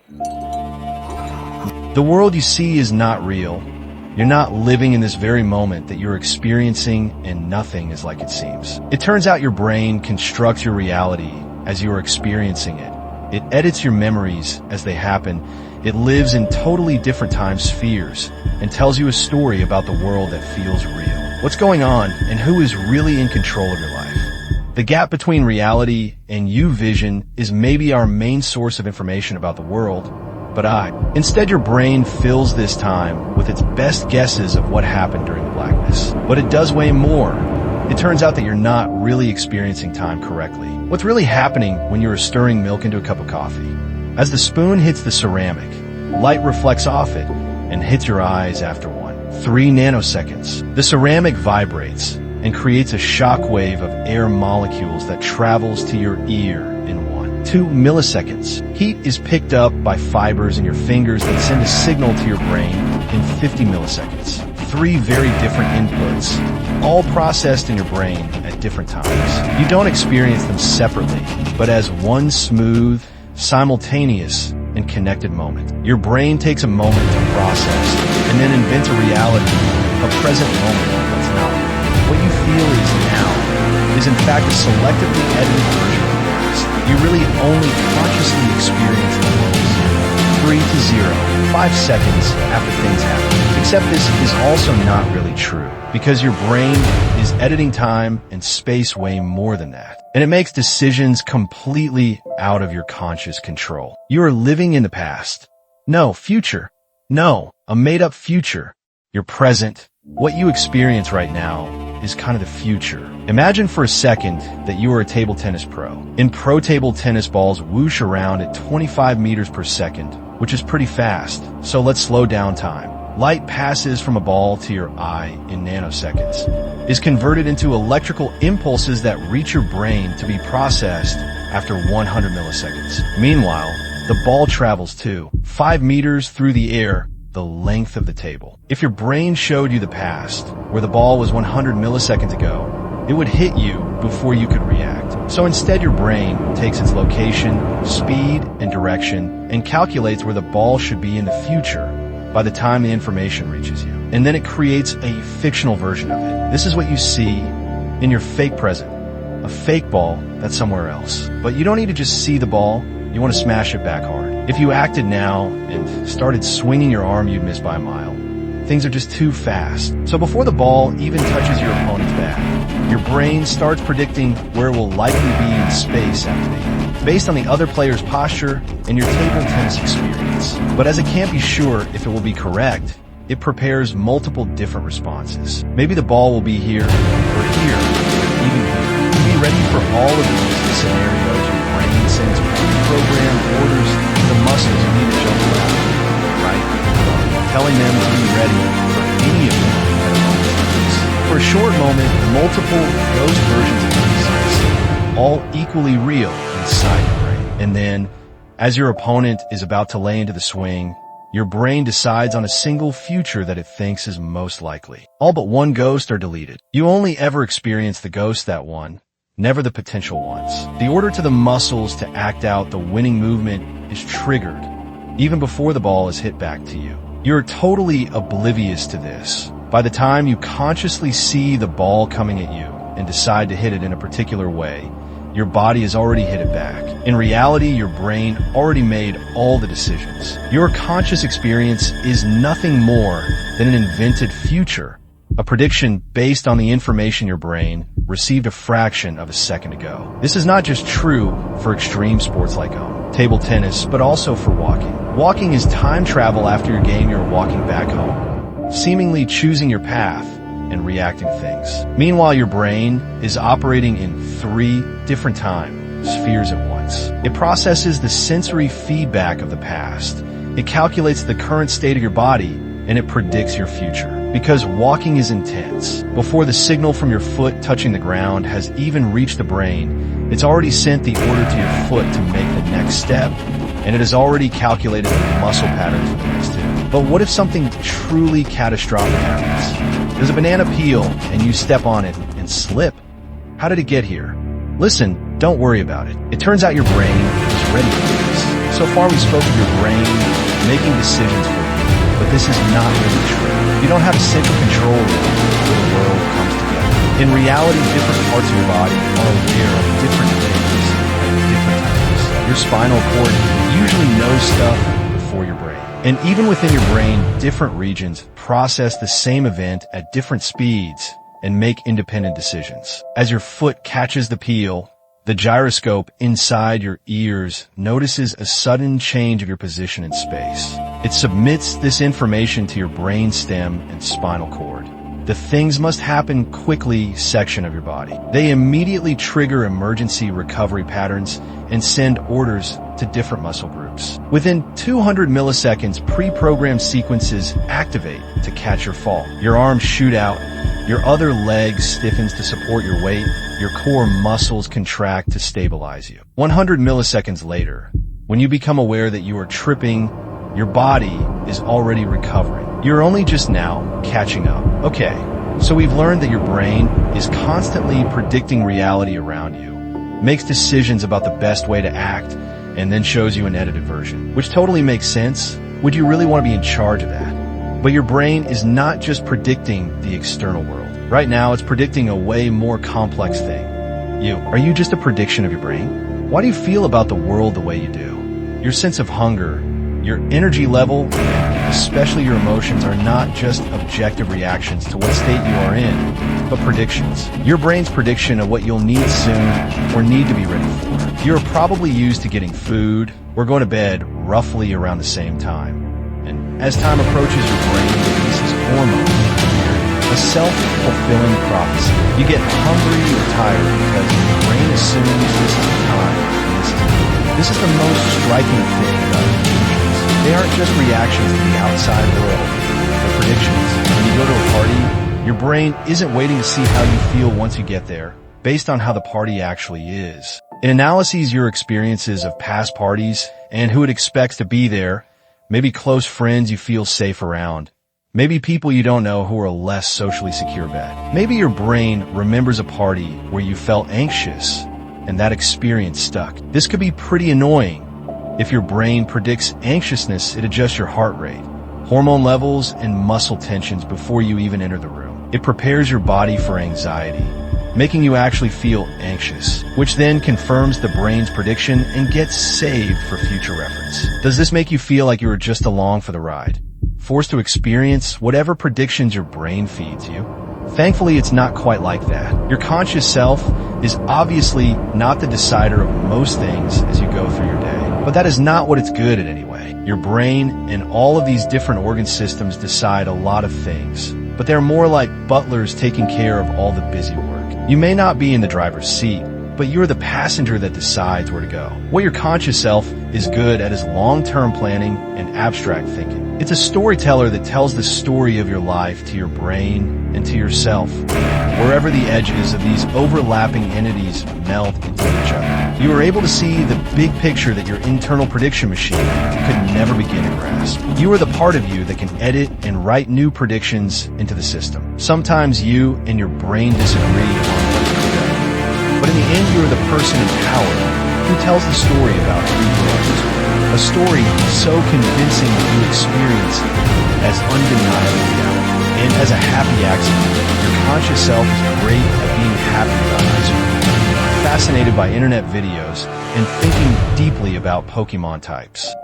The world you see is not real. You're not living in this very moment that you're experiencing, and nothing is like it seems. It turns out your brain constructs your reality as you are experiencing it. It edits your memories as they happen. It lives in totally different time spheres and tells you a story about the world that feels real. What's going on and who is really in control of your life? The gap between reality and you vision is maybe our main source of information about the world, Instead, your brain fills this time with its best guesses of what happened during the blackness. But it does way more. It turns out that you're not really experiencing time correctly. What's really happening when you are stirring milk into a cup of coffee? As the spoon hits the ceramic, light reflects off it and hits your eyes after 3 nanoseconds. The ceramic vibrates and creates a shock wave of air molecules that travels to your ear in 2 milliseconds. Heat is picked up by fibers in your fingers that send a signal to your brain in 50 milliseconds. 3 very different inputs, all processed in your brain at different times. You don't experience them separately, but as one smooth, simultaneous, and connected moment. Your brain takes a moment to process and then invents a reality, a present moment that's not real. What you feel is now is in fact a selectively edited version of the past. You really only consciously experience the moment 3 to 0, 5 seconds after things happen. Except this is also not really true, because your brain is editing time and space way more than that. And it makes decisions completely out of your conscious control. You are living in the past. No, future. No, a made-up future. Your present. What you experience right now is kind of the future. Imagine for a second that you are a table tennis pro. In pro table tennis, balls whoosh around at 25 meters per second, which is pretty fast. So let's slow down time. Light passes from a ball to your eye in nanoseconds, is converted into electrical impulses that reach your brain to be processed after 100 milliseconds. Meanwhile, the ball travels 5 meters through the air, the length of the table. If your brain showed you the past, where the ball was 100 milliseconds ago, it would hit you before you could react. So instead, your brain takes its location, speed, and direction and calculates where the ball should be in the future by the time the information reaches you. And then it creates a fictional version of it. This is what you see in your fake present, a fake ball that's somewhere else. But you don't need to just see the ball, you want to smash it back hard. If you acted now and started swinging your arm, you'd miss by a mile. Things are just too fast. So before the ball even touches your opponent's bat, your brain starts predicting where it will likely be in space after the game, based on the other player's posture and your table tennis experience. But as it can't be sure if it will be correct, it prepares multiple different responses. Maybe the ball will be here, or here, or even here. To be ready for all of these scenarios, your brain sends pre-programmed orders to the muscles you need to jump around, right? Telling them to be ready for any of them at a moment's notice. For a short moment, multiple ghost versions of exist, all equally real inside your brain. And then, as your opponent is about to lay into the swing, your brain decides on a single future that it thinks is most likely. All but one ghost are deleted. You only ever experience the ghost that won, never the potential ones. The order to the muscles to act out the winning movement is triggered, even before the ball is hit back to you. You're totally oblivious to this. By the time you consciously see the ball coming at you and decide to hit it in a particular way, your body has already hit it back. In reality, your brain already made all the decisions. Your conscious experience is nothing more than an invented future, a prediction based on the information your brain received a fraction of a second ago. This is not just true for extreme sports like table tennis, but also for walking. Walking is time travel after your game. You're walking back home, seemingly choosing your path and reacting to things. Meanwhile, your brain is operating in 3 different time spheres at once. It processes the sensory feedback of the past. It calculates the current state of your body, and it predicts your future. Because walking is intense. Before the signal from your foot touching the ground has even reached the brain, it's already sent the order to your foot to make the next step, and it has already calculated the muscle pattern for the next 2. But what if something truly catastrophic happens? Does a banana peel and you step on it and slip? How did it get here? Listen, don't worry about it. It turns out your brain is ready for this. So far we spoke of your brain making decisions for you, but this is not really true. You don't have a central control room where the world comes together. In reality, different parts of your body are aware of different things at different times. Your spinal cord usually knows stuff before your brain. And even within your brain, different regions process the same event at different speeds and make independent decisions. As your foot catches the peel, the gyroscope inside your ears notices a sudden change of your position in space. It submits this information to your brain stem and spinal cord. The things must happen quickly section of your body. They immediately trigger emergency recovery patterns and send orders to different muscle groups. Within 200 milliseconds, pre-programmed sequences activate to catch your fall. Your arms shoot out, your other leg stiffens to support your weight, your core muscles contract to stabilize you. 100 milliseconds later, when you become aware that you are tripping, your body is already recovering. You're only just now catching up. Okay, so we've learned that your brain is constantly predicting reality around you, makes decisions about the best way to act, and then shows you an edited version, which totally makes sense. Would you really want to be in charge of that? But your brain is not just predicting the external world. Right now, it's predicting a way more complex thing. You. Are you just a prediction of your brain? Why do you feel about the world the way you do? Your sense of hunger, your energy level, especially your emotions, are not just objective reactions to what state you are in, but predictions. Your brain's prediction of what you'll need soon or need to be ready for. You're probably used to getting food or going to bed roughly around the same time. And as time approaches, your brain releases hormones, a self-fulfilling prophecy. You get hungry or tired because your brain assumes this is the time and this is the end. This is the most striking thing about predictions. They aren't just reactions to the outside world, they're predictions. When you go to a party, your brain isn't waiting to see how you feel once you get there, based on how the party actually is. It analyzes your experiences of past parties and who it expects to be there, maybe close friends you feel safe around. Maybe people you don't know who are less socially secure bet. Maybe your brain remembers a party where you felt anxious and that experience stuck. This could be pretty annoying. If your brain predicts anxiousness, it adjusts your heart rate, hormone levels, and muscle tensions before you even enter the room. It prepares your body for anxiety, making you actually feel anxious, which then confirms the brain's prediction and gets saved for future reference. Does this make you feel like you were just along for the ride, forced to experience whatever predictions your brain feeds you? Thankfully, it's not quite like that. Your conscious self is obviously not the decider of most things as you go through your day, but that is not what it's good at anyway. Your brain and all of these different organ systems decide a lot of things, but they're more like butlers taking care of all the busy work. You may not be in the driver's seat, but you're the passenger that decides where to go. What your conscious self is good at is long-term planning and abstract thinking. It's a storyteller that tells the story of your life to your brain and to yourself, wherever the edges of these overlapping entities melt into each other. You are able to see the big picture that your internal prediction machine could never begin to grasp. You are the part of you that can edit and write new predictions into the system. Sometimes you and your brain disagree on what to predict, but in the end you are the person in power who tells the story about who you are this world. A story so convincing that you experience as undeniable reality. And as a happy accident, your conscious self is great at being happy about ice cream, fascinated by internet videos, and thinking deeply about Pokemon types.